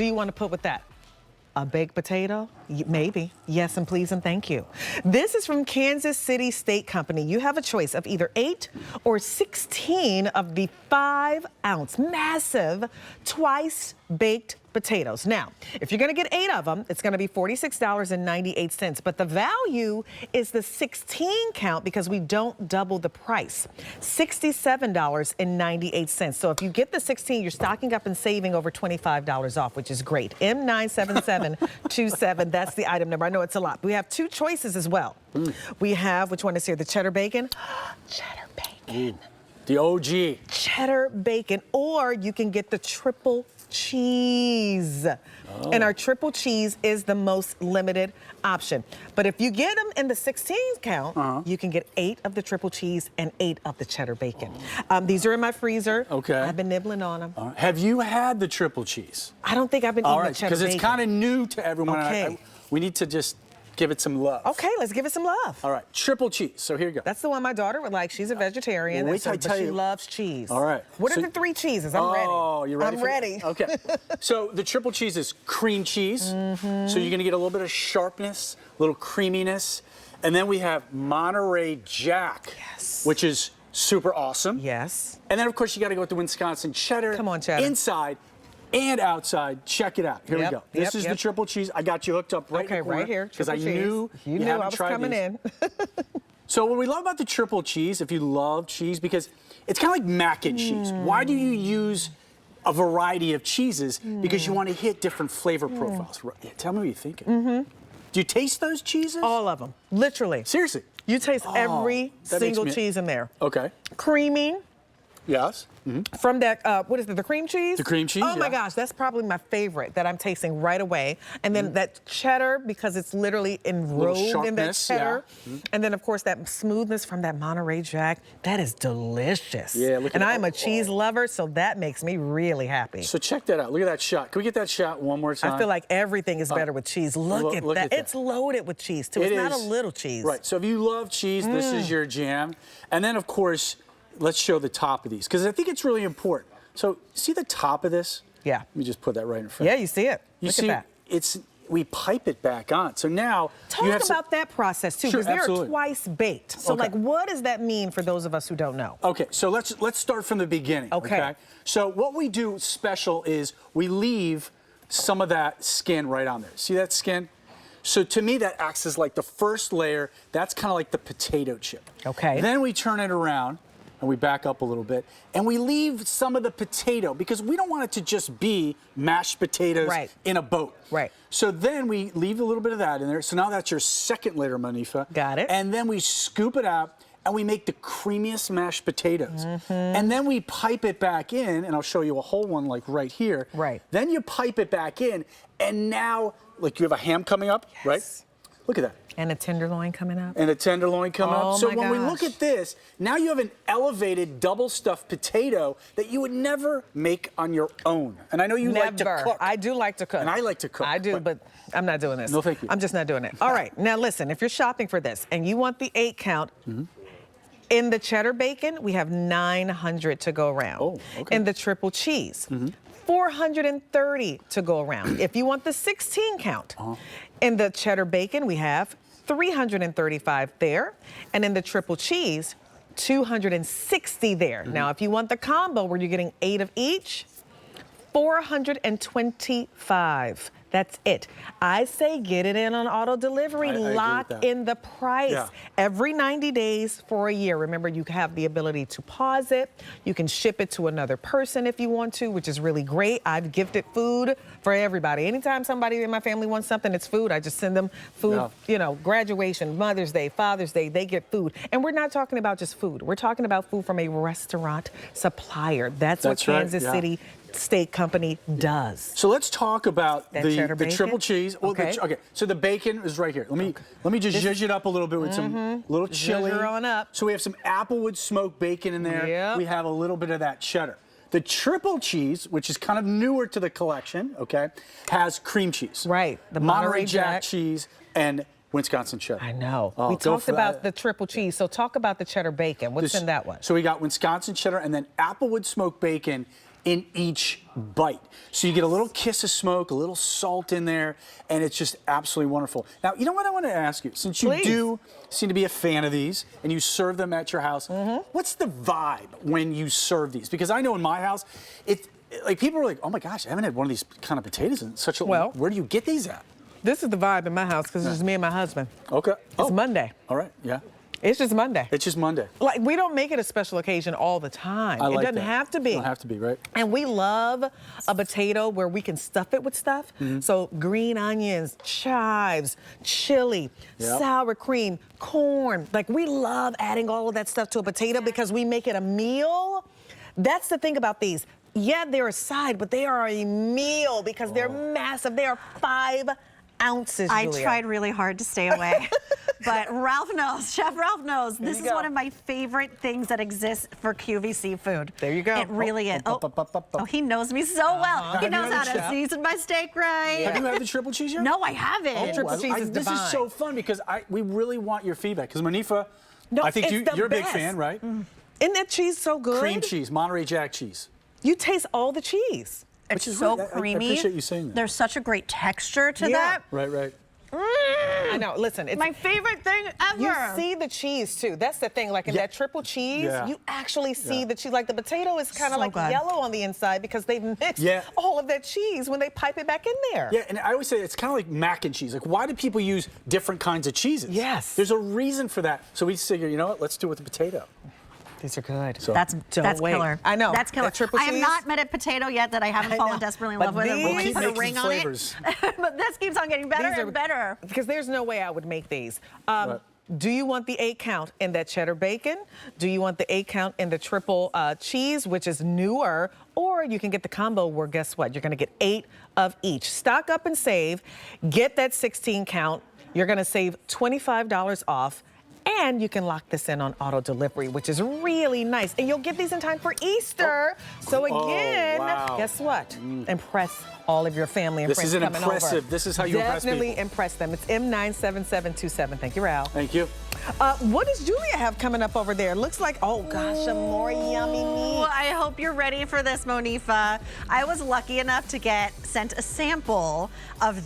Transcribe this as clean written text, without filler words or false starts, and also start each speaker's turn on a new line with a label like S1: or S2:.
S1: do you want to put with that? A baked potato? Maybe. Yes, and please, and thank you. This is from Kansas City Steak Company. You have a choice of either 8 or 16 of the 5-ounce massive twice baked potatoes. Now, if you're going to get 8 of them, it's going to be $46.98. But the value is the 16 count because we don't double the price. $67.98. So if you get the 16, you're stocking up and saving over $25 off, which is great. M97727. That's the item number. I know it's a lot. We have 2 choices as well. We have, which one is here? The cheddar bacon. Cheddar bacon.
S2: The OG.
S1: Cheddar bacon. Or you can get the triple cheese. And our triple cheese is the most limited option. But if you get them in the 16 count, you can get 8 of the triple cheese and 8 of the cheddar bacon. These are in my freezer.
S2: Okay.
S1: I've been nibbling on them.
S2: Have you had the triple cheese?
S1: I don't think I've been eating the cheddar bacon.
S2: Because it's kind of new to everyone.
S1: Okay.
S2: We need to just give it some love.
S1: Okay, let's give it some love.
S2: All right, triple cheese. So here you go.
S1: That's the one my daughter would like. She's a vegetarian,
S2: Wait till I tell
S1: but she
S2: you.
S1: loves cheese.
S2: All right.
S1: What are the 3 cheeses? I'm ready.
S2: Oh, you're ready?
S1: I'm ready.
S2: Okay. So the triple cheese is cream cheese. So you're going to get a little bit of sharpness, a little creaminess. And then we have Monterey Jack, which is super awesome.
S1: Yes.
S2: And then, of course, you got to go with the Wisconsin cheddar.
S1: Come on, cheddar.
S2: Inside and outside. Check it out. Here we go. This is the triple cheese. I got you hooked up right in the corner.
S1: Right here.
S2: Because I knew
S1: you knew I was coming in.
S2: So what we love about the triple cheese, if you love cheese, because it's kind of like mac and cheese. Why do you use a variety of cheeses? Because you want to hit different flavor profiles. Yeah, tell me what you're thinking. Do you taste those cheeses?
S1: All of them. Literally.
S2: Seriously?
S1: You taste every single cheese in there.
S2: Okay.
S1: Creamy.
S2: Yes.
S1: From that, what is it, the cream cheese?
S2: The cream cheese,
S1: Oh my gosh, that's probably my favorite that I'm tasting right away. And then that cheddar, because it's literally enrolled in that cheddar. And then, of course, that smoothness from that Monterey Jack. That is delicious.
S2: Yeah, look at
S1: and
S2: that.
S1: I'm a cheese lover, so that makes me really happy.
S2: So check that out. Look at that shot. Can we get that shot one more time?
S1: I feel like everything is better with cheese. Look at that. It's loaded with cheese, too. It's not a little cheese.
S2: Right. So if you love cheese, this is your jam. And then, of course, let's show the top of these, because I think it's really important. So, see the top of this?
S1: Yeah.
S2: Let me just put that right in front.
S1: Yeah, you see it.
S2: Look
S1: at that.
S2: We pipe it back on. So now
S1: talk
S2: you have
S1: about that process too, because they're twice baked. So like, what does that mean for those of us who don't know?
S2: Okay, so let's start from the beginning. Okay. So what we do special is we leave some of that skin right on there. See that skin? So to me, that acts as like the first layer. That's kind of like the potato chip.
S1: Okay.
S2: Then we turn it around and we back up a little bit, and we leave some of the potato because we don't want it to just be mashed potatoes in a boat.
S1: Right.
S2: So then we leave a little bit of that in there. So now that's your second layer, Manifa.
S1: Got it.
S2: And then we scoop it out, and we make the creamiest mashed potatoes. And then we pipe it back in, and I'll show you a whole one like right here.
S1: Right.
S2: Then you pipe it back in, and now, like you have a ham coming up, right? Look at that.
S1: And a tenderloin coming up.
S2: And a tenderloin coming up. So when we look
S1: gosh.
S2: at this, now you have an elevated double stuffed potato that you would never make on your own. And I know you like to cook.
S1: I do like to cook.
S2: And I like to cook.
S1: I do, but I'm not doing this.
S2: No, thank you.
S1: I'm just not doing it. All right, now listen, if you're shopping for this and you want the 8 count, in the cheddar bacon, we have 900 to go around.
S2: Oh, okay.
S1: In the triple cheese, 430 to go around. If you want the 16 count, in the cheddar bacon, we have 335 there. And in the triple cheese, 260 there. Now, if you want the combo where you're getting 8 of each, 425. That's it. I say get it in on auto delivery. Lock in the price. Every 90 days for a year. Remember, you have the ability to pause it. You can ship it to another person if you want to, which is really great. I've gifted food for everybody. Anytime somebody in my family wants something, it's food. I just send them food, you know, graduation, Mother's Day, Father's Day, they get food. And we're not talking about just food. We're talking about food from a restaurant supplier. That's what Kansas City Steak Company does.
S2: So let's talk about the triple cheese. Well,
S1: Okay.
S2: So the bacon is right here. Let me just zhuzh it up a little bit with some little chili.
S1: Zhuzh her on up.
S2: So we have some applewood smoked bacon in there.
S1: Yep.
S2: We have a little bit of that cheddar. The triple cheese, which is kind of newer to the collection, has cream cheese.
S1: Right. The
S2: Monterey Jack cheese and Wisconsin cheddar.
S1: I know.
S2: Oh,
S1: we talked about the triple cheese, so talk about the cheddar bacon. What's in that one?
S2: So we got Wisconsin cheddar and then applewood smoked bacon. in each bite. So you get a little kiss of smoke, a little salt in there, and it's just absolutely wonderful. Now, you know what I want to ask you? Since you do seem to be a fan of these and you serve them at your house, what's the vibe when you serve these? Because I know in my house, like people are like, oh my gosh, I haven't had one of these kind of potatoes in such a long. Where do you get these at?
S1: This is the vibe in my house because it's just me and my husband.
S2: Okay.
S1: It's Monday.
S2: All right, yeah.
S1: It's just Monday.
S2: It's just Monday.
S1: Like, we don't make it a special occasion all the time.
S2: I like
S1: it doesn't have to be.
S2: It don't have to be, right?
S1: And we love a potato where we can stuff it with stuff. So green onions, chives, chili, sour cream, corn. Like, we love adding all of that stuff to a potato because we make it a meal. That's the thing about these. Yeah, they're a side, but they are a meal because they're massive. They are 5 ounces,
S3: I
S1: Julia.
S3: tried really hard to stay away. But Ralph knows, Chef Ralph knows, this is one of my favorite things that exists for QVC food.
S1: There you go.
S3: It really is. Oh, he knows me so well. He knows how to season my steak right.
S2: Have you had the triple cheese yet?
S3: No, I haven't.
S1: Triple cheese is
S2: this is so fun because we really want your feedback. Because Manifa,
S1: No,
S2: I think
S1: it's
S2: you're a
S1: the
S2: big
S1: best.
S2: fan, right?
S1: Isn't that cheese so good?
S2: Cream cheese, Monterey Jack cheese.
S1: You taste all the cheese.
S3: It's
S2: is
S3: so
S2: really- I
S3: creamy.
S2: appreciate you saying that.
S3: There's such a great texture to that.
S2: Right.
S1: I know. Listen, it's
S3: My favorite thing ever.
S1: You see the cheese too. That's the thing. Like in that triple cheese, you actually see the cheese. Like the potato is kind of
S3: So
S1: like
S3: good.
S1: yellow on the inside because they've mixed all of that cheese when they pipe it back in there.
S2: Yeah, and I always say it's kind of like mac and cheese. Like, why do people use different kinds of cheeses?
S1: Yes.
S2: There's a reason for that. So we figure, you know what? Let's do it with the potato.
S1: These are good.
S2: So
S3: That's
S1: wait.
S3: killer.
S1: I know.
S3: That's killer.
S1: That triple
S3: I have
S1: cheese?
S3: not met a potato yet that I haven't fallen desperately in love with.
S1: these-
S3: We'll
S2: keep
S3: put a
S2: making
S3: ring
S2: some
S3: on
S2: flavors.
S3: it. But this keeps on getting better and better.
S1: Because there's no way I would make these. Do you want the 8 count in that cheddar bacon? Do you want the 8 count in the triple cheese, which is newer? Or you can get the combo where, guess what? You're going to get 8 of each. Stock up and save. Get that 16 count. You're going to save $25 off. And you can lock this in on auto delivery, which is really nice. And you'll get these in time for Easter. So again, guess what? Impress all of your family and
S2: This
S1: friends
S2: is an
S1: coming
S2: impressive.
S1: over.
S2: This is how you impress people.
S1: Definitely impress them. It's M97727. Thank you, Ralph.
S2: Thank you.
S1: What does Julia have coming up over there? Looks like, oh gosh, some more yummy meat.
S3: Well, I hope you're ready for this, Monifa. I was lucky enough to get sent a sample of